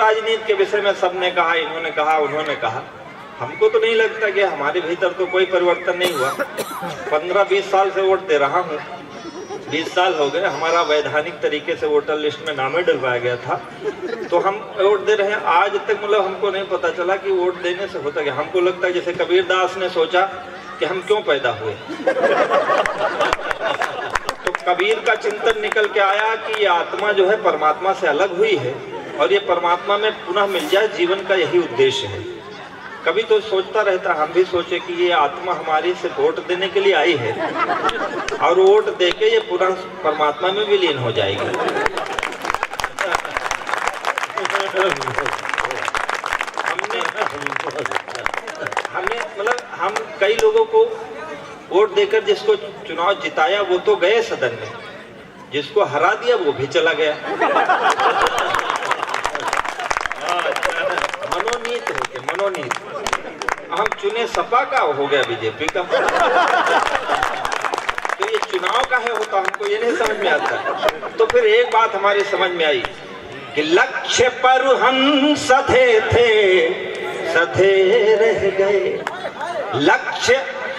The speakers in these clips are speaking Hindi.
राजनीति के विषय में सबने कहा, इन्होंने कहा, उन्होंने कहा। हमको तो नहीं लगता कि हमारे भीतर तो कोई परिवर्तन नहीं हुआ। 15-20 साल से वोट दे रहा हूँ, 20 साल हो गए। हमारा वैधानिक तरीके से वोटर लिस्ट में नाम डलवाया गया था, तो हम वोट दे रहे हैं। आज तक मतलब हमको नहीं पता चला कि वोट देने से होता क्या। हमको लगता है जैसे कबीर दास ने सोचा कि हम क्यों पैदा हुए। तो कबीर का चिंतन निकल के आया कि ये आत्मा जो है परमात्मा से अलग हुई है और ये परमात्मा में पुनः मिल जाए, जीवन का यही उद्देश्य है। कभी तो सोचता रहता, हम भी सोचे कि ये आत्मा हमारी से वोट देने के लिए आई है और वोट देके ये पुनः परमात्मा में विलीन हो जाएगी। हमने मतलब हम कई लोगों को वोट देकर जिसको चुनाव जिताया वो तो गए सदन में, जिसको हरा दिया वो भी चला गया। मनोनीत हो गया, मनोनीत। हम चुने सपा का, हो गया बीजेपी का। तो ये चुनाव का है होता, हमको ये नहीं समझ में आता। तो फिर एक बात हमारी समझ में आई कि लक्ष्य पर हम सधे थे, सधे रह गए। लक्ष्य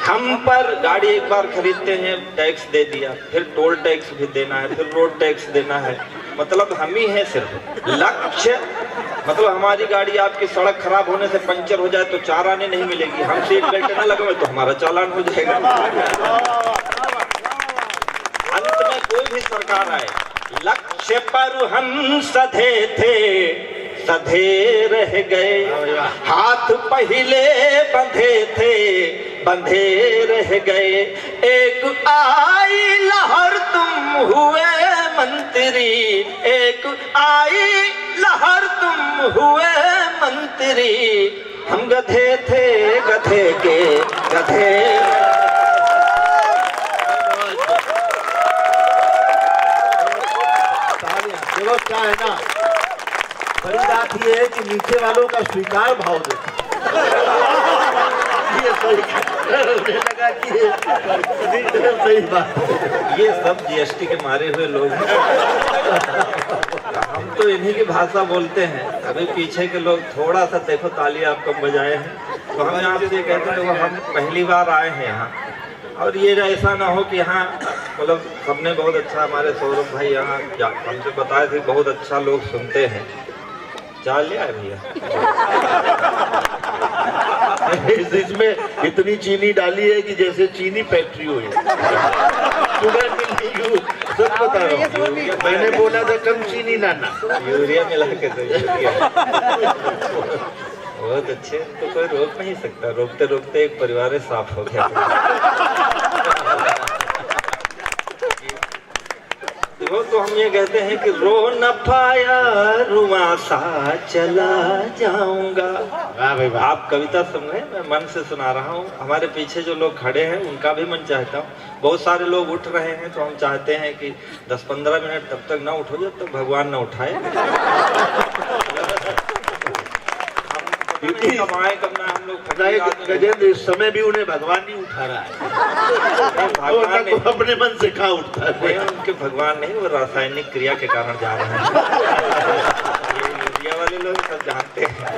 हम पर, गाड़ी एक बार खरीदते हैं टैक्स दे दिया, फिर टोल टैक्स भी देना है, फिर रोड टैक्स देना है, मतलब हम ही है सिर्फ। लक्ष्य मतलब हमारी गाड़ी आपकी सड़क खराब होने से पंचर हो जाए तो 4 आने नहीं मिलेगी, हम सीट बेल्ट न लगवाए तो हमारा चालान हो जाएगा। अंत में कोई भी सरकार आए, लक्ष्य पर हम सधे थे, सधे रह गए। हाथ पहले बंधे थे, बंधे रह गए। एक आई लहर तुम हुए मंत्री, एक आई लहर तुम हुए मंत्री। हम गधे थे, गधे के गधे। देखो क्या है ना, बड़ी बात ये है कि नीचे वालों का स्वीकार भाव दे। ये लगा कि सही बात। ये सब जीएसटी के मारे हुए लोग हैं। हम तो इन्हीं की भाषा बोलते हैं। अभी पीछे के लोग थोड़ा सा देखो, ताली आप कम बजाए हैं, तो हम आपसे कहते हैं हम पहली बार आए हैं यहाँ। और ये ऐसा ना हो कि यहाँ मतलब सबने बहुत अच्छा, हमारे सौरभ भाई यहाँ हमसे बताए थे बहुत अच्छा लोग सुनते हैं। चाल लिया है भैया। इसमें इतनी चीनी डाली है कि जैसे चीनी फैक्ट्री हुई। सब बता रहा हूँ, मैंने बोला था कम चीनी लाना। यूरिया मिला के दो, यूरिया। बहुत अच्छे, तो कोई रोक नहीं सकता। रोकते रोकते एक परिवार साफ हो गया। तो हम ये कहते हैं कि रो न पाया रुआ सा चला जाऊंगा। वाह भाई वाह। आप कविता सुन रहे हैं, मैं मन से सुना रहा हूँ। हमारे पीछे जो लोग खड़े हैं उनका भी मन चाहता हूँ। बहुत सारे लोग उठ रहे हैं, तो हम चाहते हैं कि 10-15 मिनट तब तक ना उठो जब तक भगवान ना उठाए। कमाए करना हम लोग। गजेंद्र, इस समय भी उन्हें भगवान नहीं उठा रहा है। भगवान तो अपने मन से कहाँ उठता है। उनके भगवान नहीं, वो रासायनिक क्रिया के कारण जा रहे हैं। ये मीडिया वाले लोग सब जानते हैं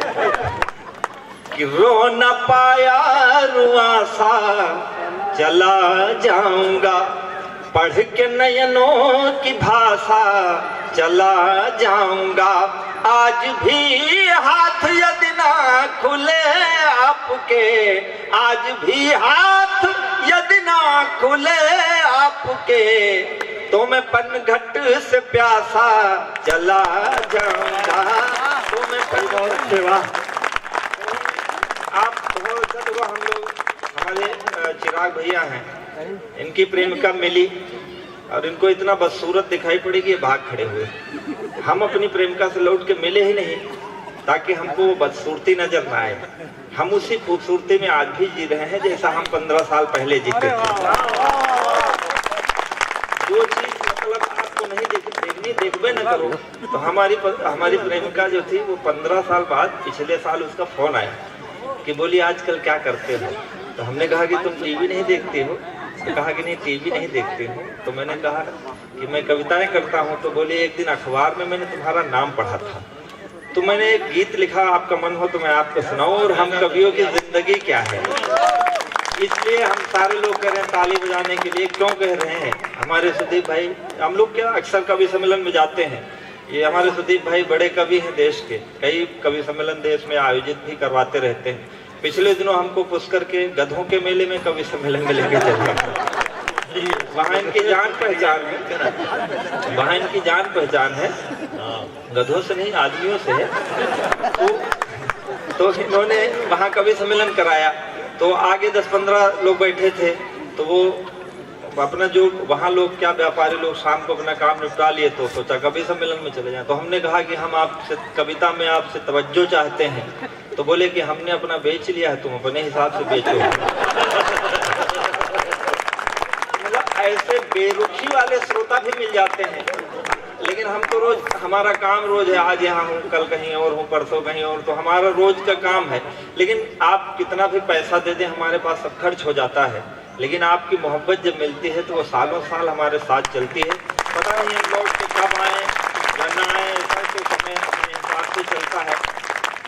कि रो न पाया रुआ सा चला जाऊंगा, पढ़ के नयनों की भाषा चला जाऊंगा। आज भी हाथ यदि ना खुले आपके, आज भी हाथ यदि ना खुले आपके, तो मैं पनघट से प्यासा चला जाऊंगा। तो मैं पनघट से आप हम लोग, हमारे चिराग भैया हैं, इनकी प्रेमिका मिली और इनको इतना बदसूरत दिखाई पड़ी कि ये भाग खड़े हुए। हम अपनी प्रेमिका से लौट के मिले ही नहीं ताकि हमको वो बदसूरती नजर ना आए। हम उसी खूबसूरती में आज भी जी रहे हैं जैसा हम 15 साल पहले जीते थे। जो चीज मतलब आपको नहीं देखनी, देखबे न करो। तो हमारी प्रेमिका जो थी वो 15 साल बाद पिछले साल उसका फोन आया कि बोली आजकल क्या करते हो। तो हमने कहा कि तुम टीवी नहीं देखते हो। तो कहा कि नहीं टीवी नहीं देखती हूँ। तो मैंने कहा कि मैं कविताएं करता हूँ। तो बोली एक दिन अखबार में मैंने तुम्हारा नाम पढ़ा था। तो मैंने एक गीत लिखा, आपका मन हो तो मैं आपको सुनाऊं। और हम कवियों की जिंदगी क्या है, इसलिए हम सारे लोग कह रहे हैं ताली बजाने के लिए। क्यों कह रहे हैं? हमारे सुदीप भाई, हम लोग क्या अक्सर कवि सम्मेलन में जाते हैं, ये हमारे सुदीप भाई बड़े कवि हैं देश के, कई कवि सम्मेलन देश में आयोजित भी करवाते रहते हैं। पिछले दिनों हमको पुष्कर के गधों के मेले में कवि सम्मेलन में लेके चले, वहाँ इनकी जान पहचान है, वहाँ इनकी जान पहचान है, गधों से नहीं आदमियों से है। तो इन्होंने वहाँ कवि सम्मेलन कराया, तो आगे 10-15 लोग बैठे थे, तो वो अपना जो वहाँ लोग क्या व्यापारी लोग शाम को अपना काम निपटा लिए, तो सोचा कवि सम्मेलन में चले जाएं। तो हमने कहा कि हम आपसे कविता में आपसे तवज्जो चाहते हैं, तो बोले कि हमने अपना बेच लिया है, तुम अपने हिसाब से बेचो। मतलब ऐसे बेरुखी वाले श्रोता भी मिल जाते हैं, लेकिन हम तो रोज, हमारा काम रोज है, आज यहाँ हूँ, कल कहीं और हूँ, परसों कहीं और, तो हमारा रोज का काम है। लेकिन आप कितना भी पैसा दे दें, हमारे पास सब खर्च हो जाता है, लेकिन आपकी मोहब्बत जब मिलती है तो वो सालों साल हमारे साथ चलती है। पता नहीं हम लौट के कब आए या ना आए, ऐसा तो समय अपने हिसाब से चलता है।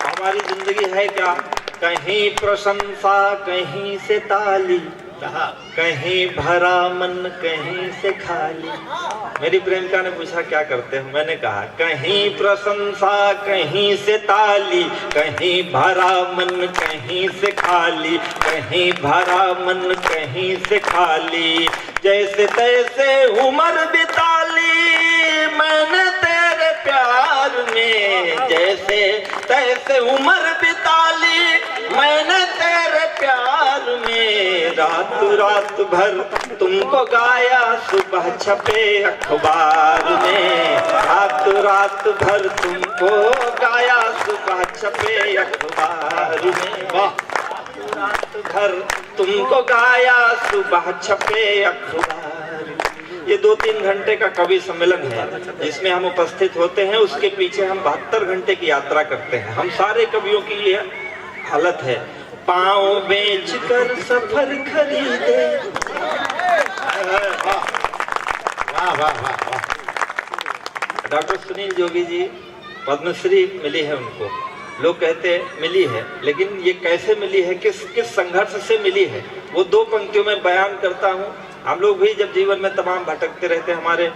हमारी जिंदगी है क्या, कहीं प्रशंसा कहीं से ताली, कहीं भरा मन कहीं से खाली। मेरी प्रेमिका ने पूछा क्या करते हो, मैंने कहा कहीं प्रशंसा कहीं से ताली, कहीं भरा मन कहीं से खाली, कहीं भरा मन कहीं से खाली। जैसे तैसे उम्र बिताली मैंने तेरे प्यार में, जैसे तैसे उम्र बिताली मैंने तेरे प्यार में। रात रात भर तुमको गाया सुबह छपे अखबार में, रात रात भर तुमको गाया सुबह छपे अखबार में। रात भर तुमको गाया सुबह छपे अखबार। ये 2-3 घंटे का कवि सम्मेलन है जिसमें हम उपस्थित होते हैं, उसके पीछे हम 72 घंटे की यात्रा करते हैं। हम सारे कवियों की ये हालत है, पाँव बेच कर सफर खरीदे। वाह वाह वाह वाह। डॉक्टर सुनील जोगी जी, पद्मश्री मिली है उनको, लोग कहते मिली है, लेकिन ये कैसे मिली है, किस किस संघर्ष से मिली है, वो 2 पंक्तियों में बयान करता हूँ। हम लोग भी जब जीवन में तमाम भटकते रहते हैं, हमारे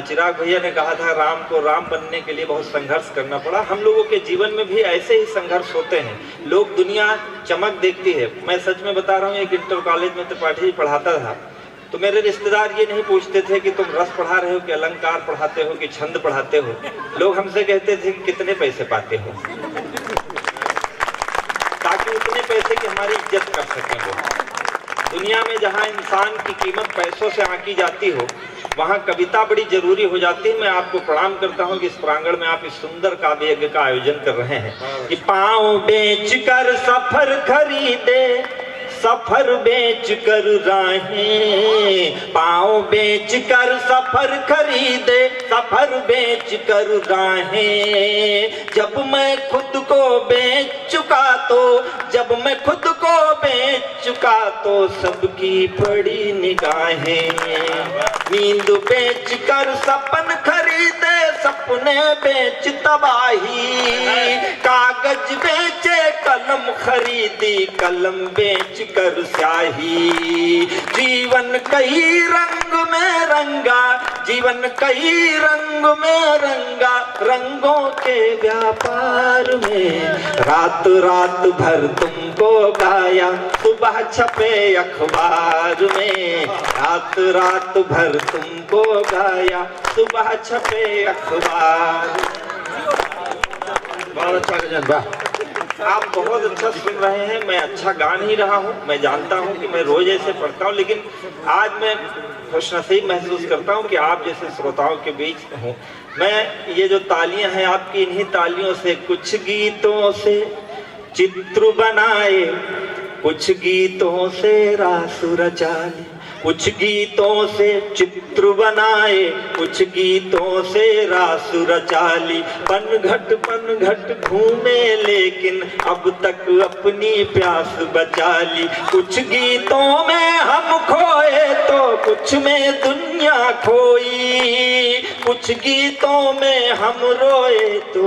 चिराग भैया ने कहा था राम को राम बनने के लिए बहुत संघर्ष करना पड़ा। हम लोगों के जीवन में भी ऐसे ही संघर्ष होते हैं। लोग दुनिया चमक देखती है, मैं सच में बता रहा हूँ, एक इंटर कॉलेज में त्रिपाठी पढ़ाता था, तो मेरे रिश्तेदार ये नहीं पूछते थे कि तुम रस पढ़ा रहे हो कि अलंकार पढ़ाते हो कि छंद पढ़ाते हो, लोग हमसे कहते थे कि कितने पैसे पाते हो, ताकि उतने पैसे की हमारी इज्जत कर सकें वो। दुनिया में जहाँ इंसान की कीमत पैसों से आंकी जाती हो, वहाँ कविता बड़ी जरूरी हो जाती है। मैं आपको प्रणाम करता हूँ कि इस प्रांगण में आप इस सुंदर काव्य यज्ञ का आयोजन कर रहे हैं कि पाँव बेच कर सफर खरीदे, सफर बेच कर राहें, पाँव बेच कर सफर खरीदे, सफर बेच कर राहें। जब मैं खुद को बेच चुका तो, जब मैं खुद को बेच चुका तो सबकी पड़ी निगाहें। नींद बेच कर सपन खरीदे, सपने बेच तबाही, कागज बेचे कलम खरीदी, कलम बेच कर स्याही। जीवन कई रंग में रंगा, जीवन कई रंग में रंगा, रंगों के व्यापार में। रात रात भर तुमको गाया सुबह छपे अखबार में, रात रात भर तुमको गाया सुबह छपे अखबार। बहुत अच्छा गजन, वाह। आप बहुत अच्छा सुन रहे हैं, मैं अच्छा गा नहीं रहा हूँ, मैं जानता हूँ कि मैं रोज ऐसे पढ़ता हूँ, लेकिन आज मैं खुशनसीब महसूस करता हूँ कि आप जैसे श्रोताओं के बीच हूँ। मैं ये जो तालियां हैं आपकी, इन्हीं तालियों से कुछ गीतों से चित्र बनाए, कुछ गीतों से रास रचा ले, कुछ गीतों से चित्र बनाए, कुछ गीतों से रास रचा ली। पन घट घूमे लेकिन अब तक अपनी प्यास बचा ली। कुछ गीतों में हम खोए तो कुछ में दुनिया खोई, कुछ गीतों में हम रोए तो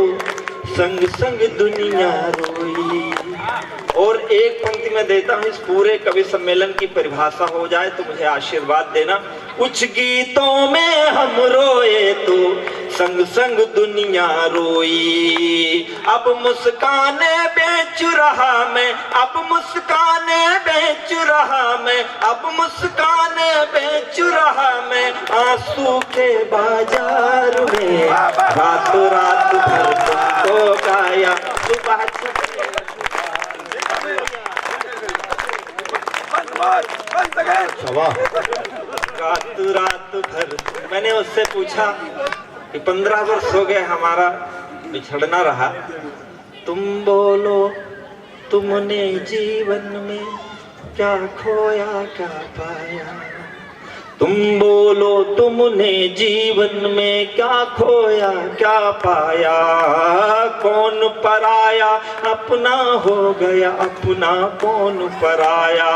संग संग दुनिया रोई। और एक पंक्ति में देता हूँ, इस पूरे कवि सम्मेलन की परिभाषा हो जाए तो मुझे आशीर्वाद देना। कुछ गीतों में हम रोए तो संग संग दुनिया रोई। अब मुस्काने बेच रहा मैं, अब मुस्काने बेच रहा मैं, अब मुस्काने बेच रहा मैं आंसू के बाजार में। रात रात भर तुमको गाया, सुबह रात रात भर। मैंने उससे पूछा कि 15 वर्ष हो गए हमारा बिछड़ना रहा, तुम बोलो तुमने जीवन में क्या खोया क्या पाया। तुम बोलो तुमने जीवन में क्या खोया क्या पाया। कौन पराया अपना हो गया अपना कौन पराया।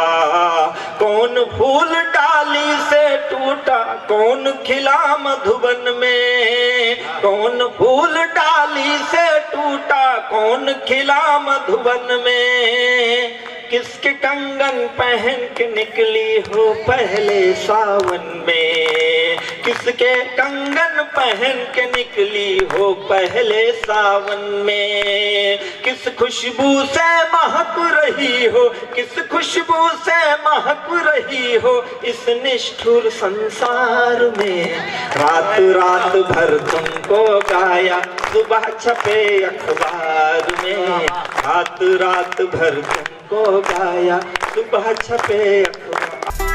कौन फूल डाली से टूटा कौन खिला मधुबन में। कौन फूल डाली से टूटा कौन खिला मधुबन में। किसके कंगन पहन के निकली हो पहले सावन में। किसके कंगन पहन के निकली हो पहले सावन में। किस खुशबू से महक रही हो, किस खुशबू से महक रही हो इस निष्ठुर संसार में। रात रात भर तुमको गाया, सुबह छपे अखबार में। रात रात भर तुमको गाया, सुबह छपे अखबार।